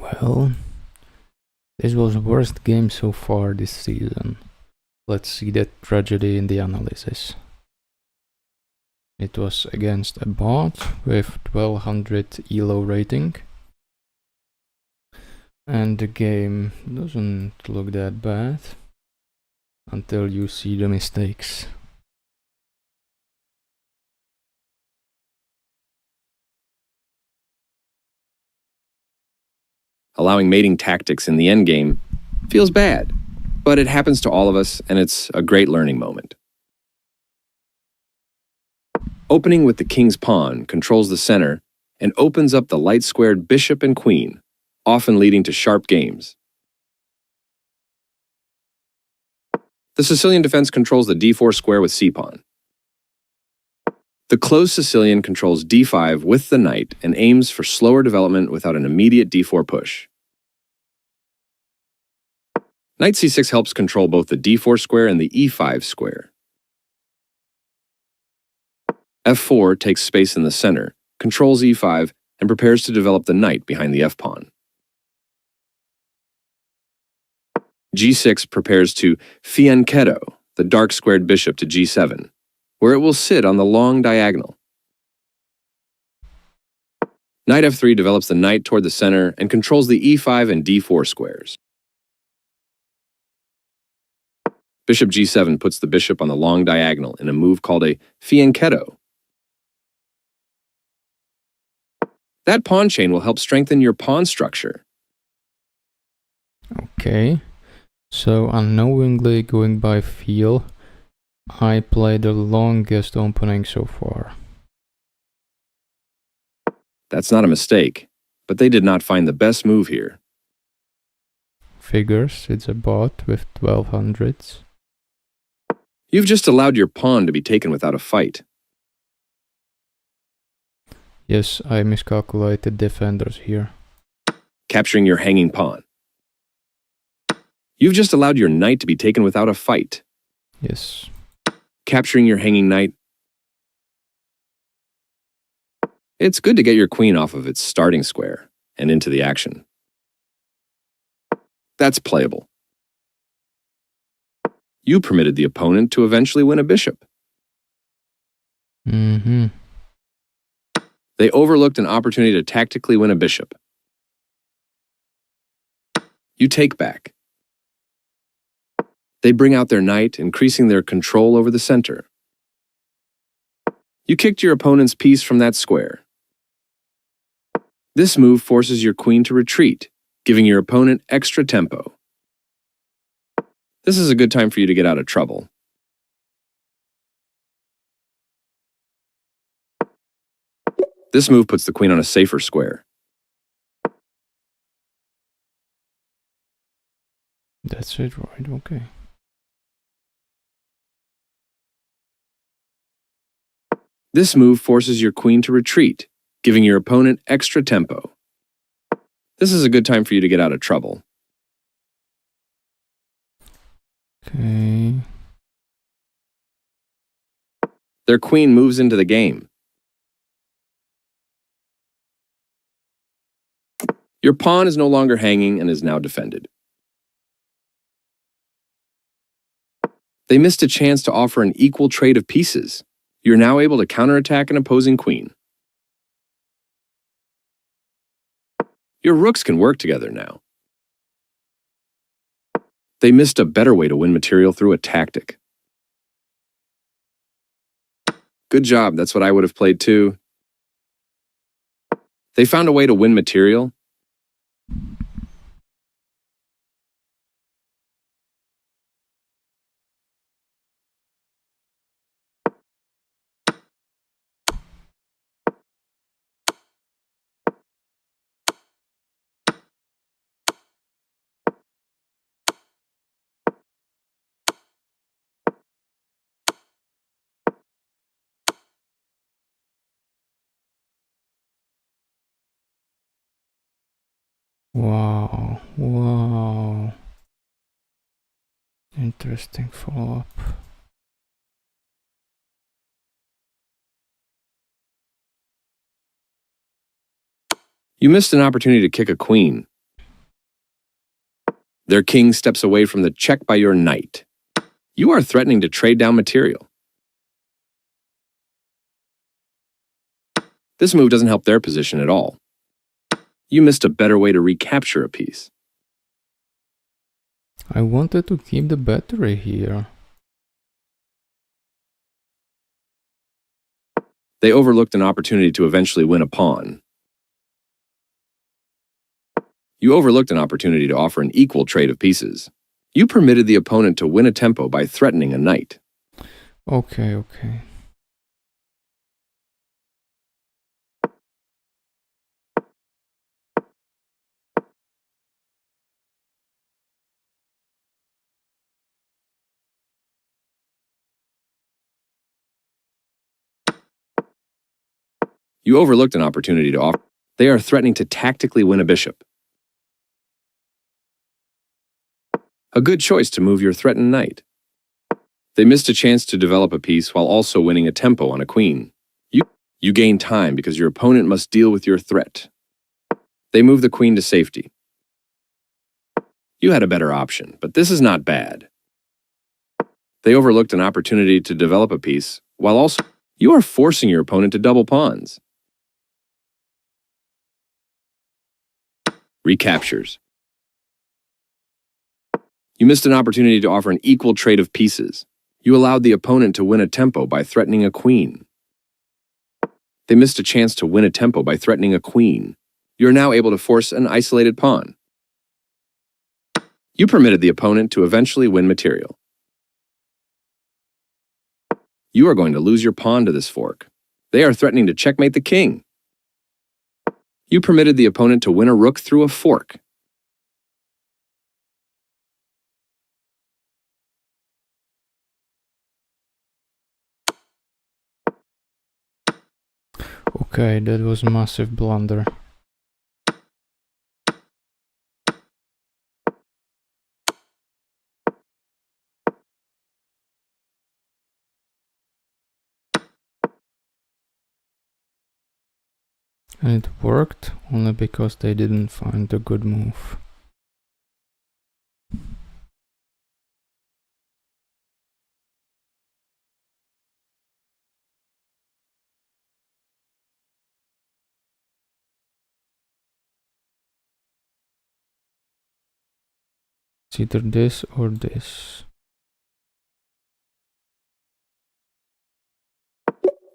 Well, this was the worst game so far this season. Let's see the tragedy in the analysis. It was against a bot with 1200 elo rating. And the game doesn't look that bad until you see the mistakes. Allowing mating tactics in the endgame feels bad, but it happens to all of us, and it's a great learning moment. Opening with the king's pawn controls the center and opens up the light-squared bishop and queen, often leading to sharp games. The Sicilian defense controls the d4 square with c-pawn. The closed Sicilian controls d5 with the knight and aims for slower development without an immediate d4 push. Knight c6 helps control both the d4 square and the e5 square. f4 takes space in the center, controls e5, and prepares to develop the knight behind the f-pawn. g6 prepares to fianchetto the dark squared bishop to g7, where it will sit on the long diagonal. Knight f3 develops the knight toward the center and controls the e5 and d4 squares. Bishop g7 puts the bishop on the long diagonal in a move called a fianchetto. That pawn chain will help strengthen your pawn structure. Okay, so unknowingly going by feel, I played the longest opening so far. That's not a mistake, but they did not find the best move here. Figures, it's a bot with 1200s. You've just allowed your pawn to be taken without a fight. Yes, I miscalculated defenders here. Capturing your hanging pawn. You've just allowed your knight to be taken without a fight. Yes. Capturing your hanging knight. It's good to get your queen off of its starting square and into the action. That's playable. You permitted the opponent to eventually win a bishop. They overlooked an opportunity to tactically win a bishop. You take back. They bring out their knight, increasing their control over the center. You kicked your opponent's piece from that square. This move forces your queen to retreat, giving your opponent extra tempo. This is a good time for you to get out of trouble. This move puts the queen on a safer square. That's it, right? Okay. This move forces your queen to retreat, giving your opponent extra tempo. This is a good time for you to get out of trouble. Okay. Their queen moves into the game. Your pawn is no longer hanging and is now defended. They missed a chance to offer an equal trade of pieces. You're now able to counterattack an opposing queen. Your rooks can work together now. They missed a better way to win material through a tactic. Good job, that's what I would have played too. They found a way to win material. Wow. Interesting follow-up. You missed an opportunity to kick a queen. Their king steps away from the check by your knight. You are threatening to trade down material. This move doesn't help their position at all. You missed a better way to recapture a piece. I wanted to keep the battery here. They overlooked an opportunity to eventually win a pawn. You overlooked an opportunity to offer an equal trade of pieces. You permitted the opponent to win a tempo by threatening a knight. Okay. You overlooked an opportunity to offer. They are threatening to tactically win a bishop. A good choice to move your threatened knight. They missed a chance to develop a piece while also winning a tempo on a queen. You gain time because your opponent must deal with your threat. They move the queen to safety. You had a better option, but this is not bad. They overlooked an opportunity to develop a piece while also... You are forcing your opponent to double pawns. Recaptures. You missed an opportunity to offer an equal trade of pieces. You allowed the opponent to win a tempo by threatening a queen. They missed a chance to win a tempo by threatening a queen. You're now able to force an isolated pawn. You permitted the opponent to eventually win material. You are going to lose your pawn to this fork. They are threatening to checkmate the king. You permitted the opponent to win a rook through a fork. Okay, that was a massive blunder. And it worked only because they didn't find a good move. It's either this or this.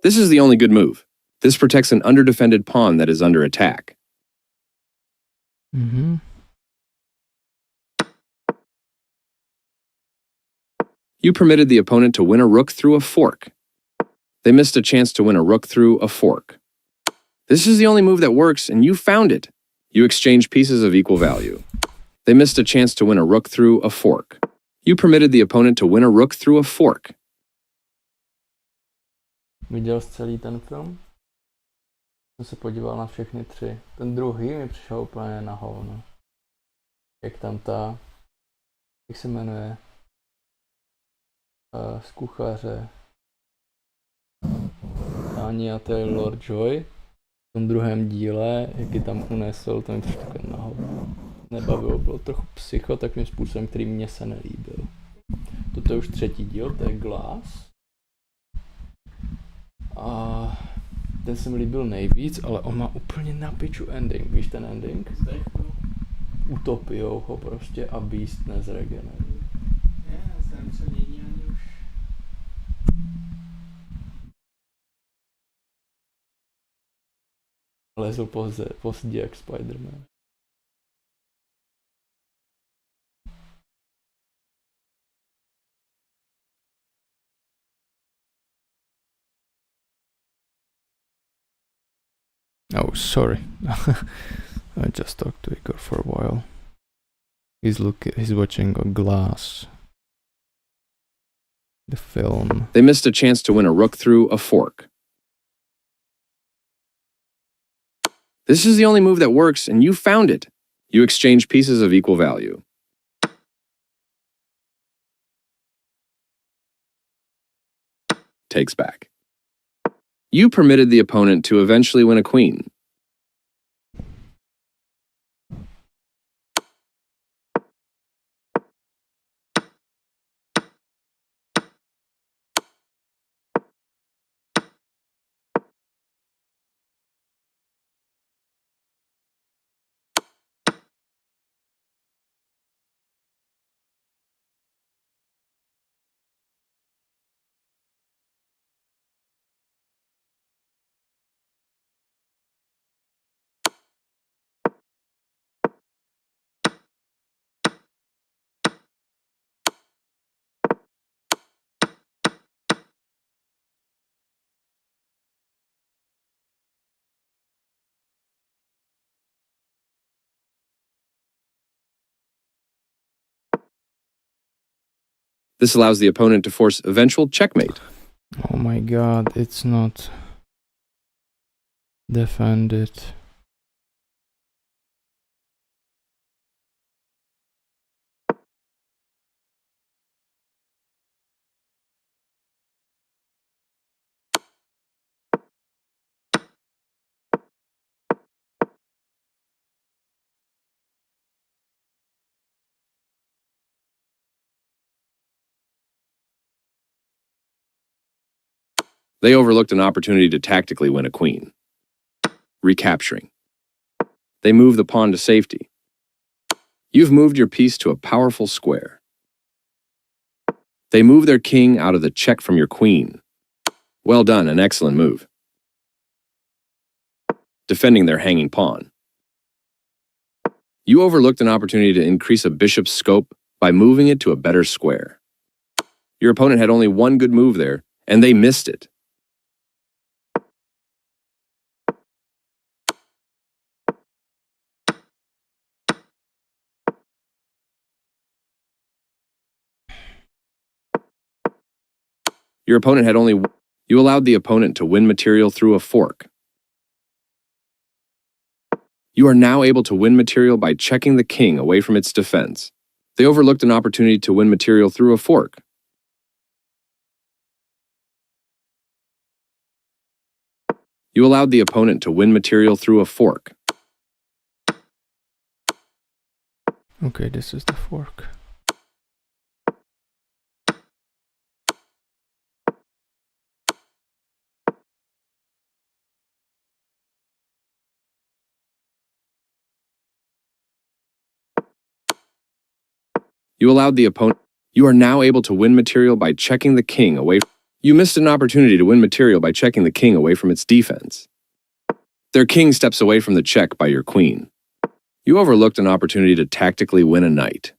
This is the only good move. This protects an underdefended pawn that is under attack. You permitted the opponent to win a rook through a fork. They missed a chance to win a rook through a fork. This is the only move that works, and you found it. You exchange pieces of equal value. They missed a chance to win a rook through a fork. You permitted the opponent to win a rook through a fork. Viděl jsi celý ten film? Jsem se podíval na všechny tři. Ten druhý mi přišel úplně na hovno. Jak tam ta... Jak se jmenuje? Z kuchaře. Anya Taylor-Joy. V tom druhém díle, jak ji tam unesl, to mi přišlo takové na hovno. Nebavilo, bylo trochu psycho takovým způsobem, který mně se nelíbil. Toto je už třetí díl, to je Glass. A ten se mi líbil nejvíc, ale on má úplně na piču ending. Víš ten ending? Utopijou ho prostě a Beast nezregeneruje. Jsem co není ani už. Lezl pozdě jak Spider-Man. Oh, sorry. I just talked to Igor for a while. He's watching a Glass. The film. They missed a chance to win a rook through a fork. This is the only move that works, and you found it. You exchange pieces of equal value. Takes back. You permitted the opponent to eventually win a queen. This allows the opponent to force eventual checkmate. Oh my god, it's not defended. They overlooked an opportunity to tactically win a queen. Recapturing. They move the pawn to safety. You've moved your piece to a powerful square. They move their king out of the check from your queen. Well done, an excellent move. Defending their hanging pawn. You overlooked an opportunity to increase a bishop's scope by moving it to a better square. Your opponent had only one good move there, and they missed it. Your opponent had only... You allowed the opponent to win material through a fork. You are now able to win material by checking the king away from its defense. They overlooked an opportunity to win material through a fork. You allowed the opponent to win material through a fork. Okay, this is the fork. You allowed the opponent... You are now able to win material by checking the king away... You missed an opportunity to win material by checking the king away from its defense. Their king steps away from the check by your queen. You overlooked an opportunity to tactically win a knight.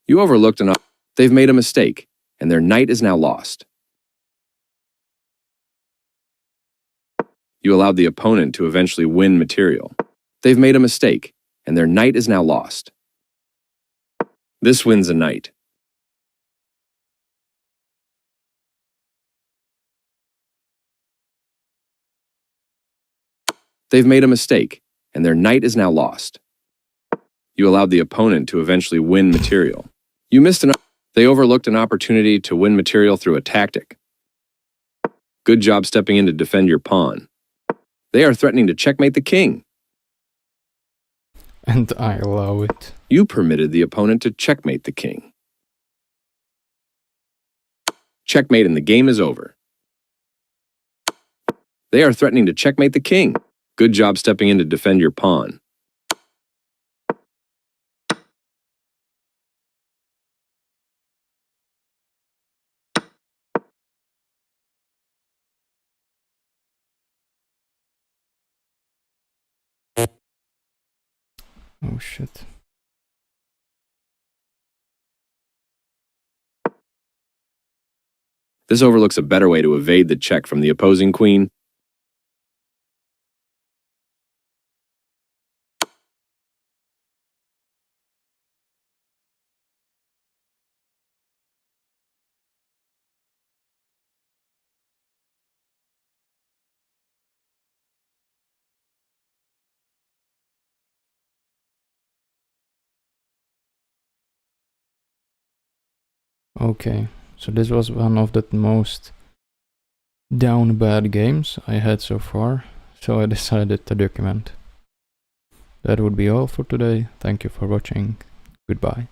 You overlooked an... They've made a mistake, and their knight is now lost. You allowed the opponent to eventually win material. They've made a mistake, and their knight is now lost. This wins a knight. They've made a mistake, and their knight is now lost. You allowed the opponent to eventually win material. You missed an... They overlooked an opportunity to win material through a tactic. Good job stepping in to defend your pawn. They are threatening to checkmate the king. And I allow it. You permitted the opponent to checkmate the king. Checkmate and the game is over. They are threatening to checkmate the king. Good job stepping in to defend your pawn. Oh shit. This overlooks a better way to evade the check from the opposing queen. Okay, so this was one of the most down bad games I had so far, so I decided to document. That would be all for today. Thank you for watching. Goodbye.